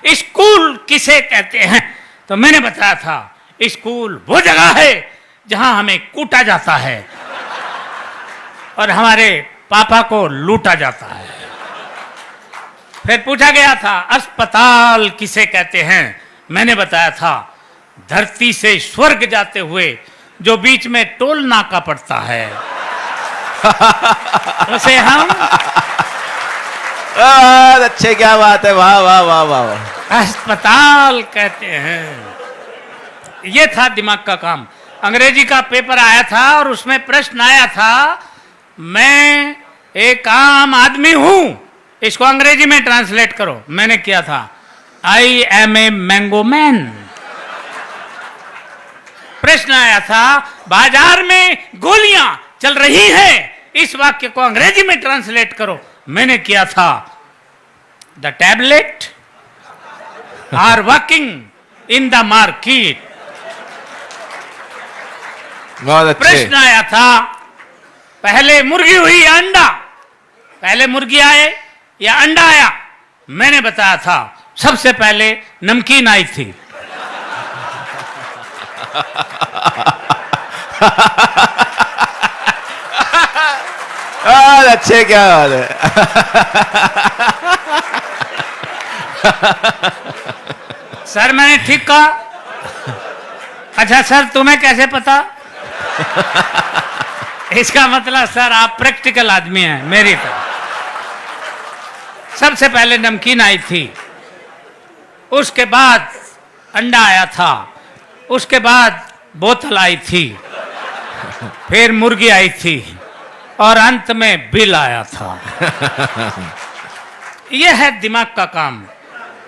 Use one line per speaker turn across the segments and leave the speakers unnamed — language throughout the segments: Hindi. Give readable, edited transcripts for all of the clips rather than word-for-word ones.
स्कूल किसे कहते हैं? तो मैंने बताया था स्कूल वो जगह है जहां हमें कूटा जाता है और हमारे पापा को लूटा जाता है। फिर पूछा गया था अस्पताल किसे कहते हैं? मैंने बताया था धरती से स्वर्ग जाते हुए जो बीच में टोल नाका पड़ता है उसे हम
अच्छे, क्या बात है, वाह वाह वाह वाह,
अस्पताल कहते हैं। ये था दिमाग का काम। अंग्रेजी का पेपर आया था और उसमें प्रश्न आया था मैं एक आम आदमी हूं, इसको अंग्रेजी में ट्रांसलेट करो। मैंने किया था I am a mango man. प्रश्न आया था बाजार में गोलियां चल रही हैं, इस वाक्य को अंग्रेजी में ट्रांसलेट करो। मैंने किया था the tablet are working in the market.
बहुत अच्छे।
प्रश्न आया था पहले मुर्गी हुई या अंडा? पहले मुर्गी आए या अंडा आया? मैंने बताया था सबसे पहले नमकीन आई थी।
अच्छे, क्या बात है।
सर मैंने ठीक कहा? अच्छा सर तुम्हें कैसे पता? इसका मतलब सर आप प्रैक्टिकल आदमी हैं मेरी तरह। सबसे पहले नमकीन आई थी, उसके बाद अंडा आया था, उसके बाद बोतल आई थी, फिर मुर्गी आई थी और अंत में बिल आया था। यह है दिमाग का काम।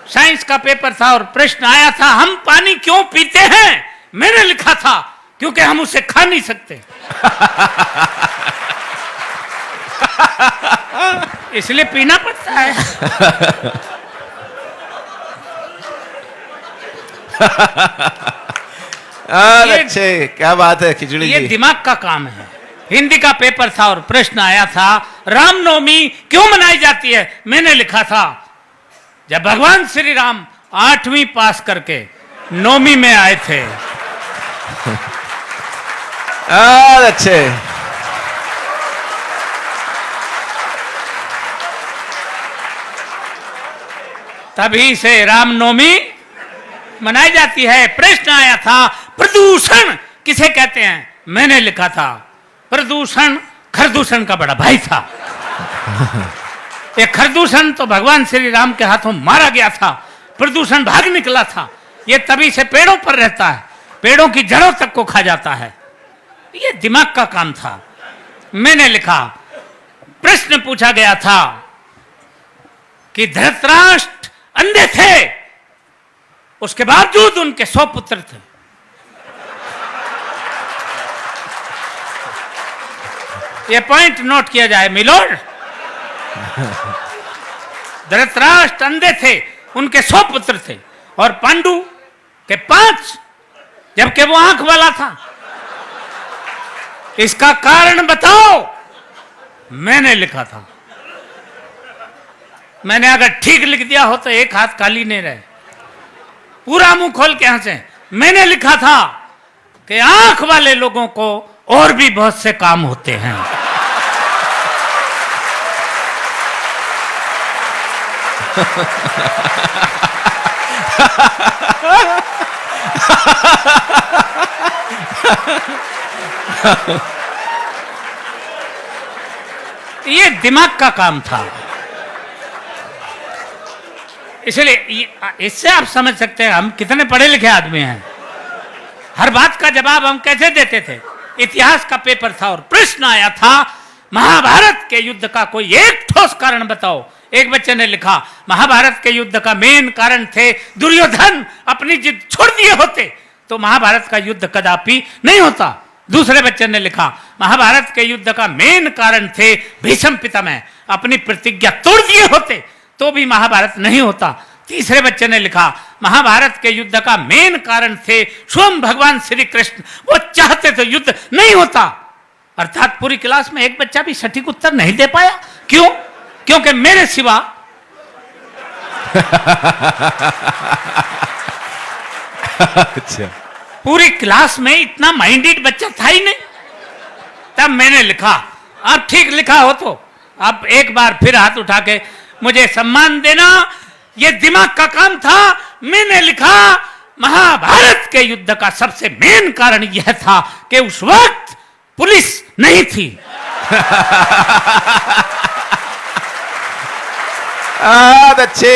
साइंस का पेपर था और प्रश्न आया था हम पानी क्यों पीते हैं? मैंने लिखा था क्योंकि हम उसे खा नहीं सकते इसलिए पीना पड़ता है।
अच्छे, क्या बात है खिचड़ी
ये
जी।
दिमाग का काम है। हिंदी का पेपर था और प्रश्न आया था रामनवमी क्यों मनाई जाती है? मैंने लिखा था जब भगवान श्री राम 8वीं पास करके 9वीं में आए थे।
अच्छे,
तभी से रामनवमी मनाई जाती है। प्रश्न आया था प्रदूषण किसे कहते हैं? मैंने लिखा था प्रदूषण खरदूषण का बड़ा भाई था। ये खरदूषण तो भगवान श्री राम के हाथों मारा गया था, प्रदूषण भाग निकला था। ये तभी से पेड़ों पर रहता है, पेड़ों की जड़ों तक को खा जाता है। ये दिमाग का काम था। मैंने लिखा प्रश्न पूछा गया था कि धृतराष्ट्र अंधे थे, उसके बावजूद उनके 100 पुत्र थे। ये पॉइंट नोट किया जाए मिलोड। धृतराष्ट्र अंधे थे, उनके 100 पुत्र थे और पांडु के 5, जबकि वो आंख वाला था। इसका कारण बताओ। मैंने लिखा था। मैंने अगर ठीक लिख दिया हो तो एक हाथ खाली नहीं रहे, पूरा मुंह खोल के हंसे। मैंने लिखा था कि आंख वाले लोगों को और भी बहुत से काम होते हैं। ये दिमाग का काम था। इसलिए इससे आप समझ सकते हैं हम कितने पढ़े लिखे आदमी हैं। हर बात का जवाब हम कैसे देते थे। इतिहास का पेपर था और प्रश्न आया था महाभारत के युद्ध का कोई एक ठोस कारण बताओ। एक बच्चे ने लिखा महाभारत के युद्ध का मेन कारण थे दुर्योधन अपनी जिद छोड़ दिए होते तो महाभारत का युद्ध कदापि नहीं होता। दूसरे बच्चे ने लिखा महाभारत के युद्ध का मेन कारण थे भीष्म पितामह, अपनी प्रतिज्ञा तोड़ दिए होते तो भी महाभारत नहीं होता। तीसरे बच्चे ने लिखा महाभारत के युद्ध का मेन कारण थे स्वयं भगवान श्री कृष्ण, वो चाहते तो युद्ध नहीं होता। अर्थात पूरी क्लास में एक बच्चा भी सटीक उत्तर नहीं दे पाया। क्यों? क्योंकि मेरे सिवा
अच्छा
पूरी क्लास में इतना माइंडेड बच्चा था ही नहीं। तब मैंने लिखा, अब ठीक लिखा हो तो अब एक बार फिर हाथ उठा के मुझे सम्मान देना, ये दिमाग का काम था। मैंने लिखा, महाभारत के युद्ध का सबसे मेन कारण यह था कि उस वक्त पुलिस नहीं थी।
अच्छे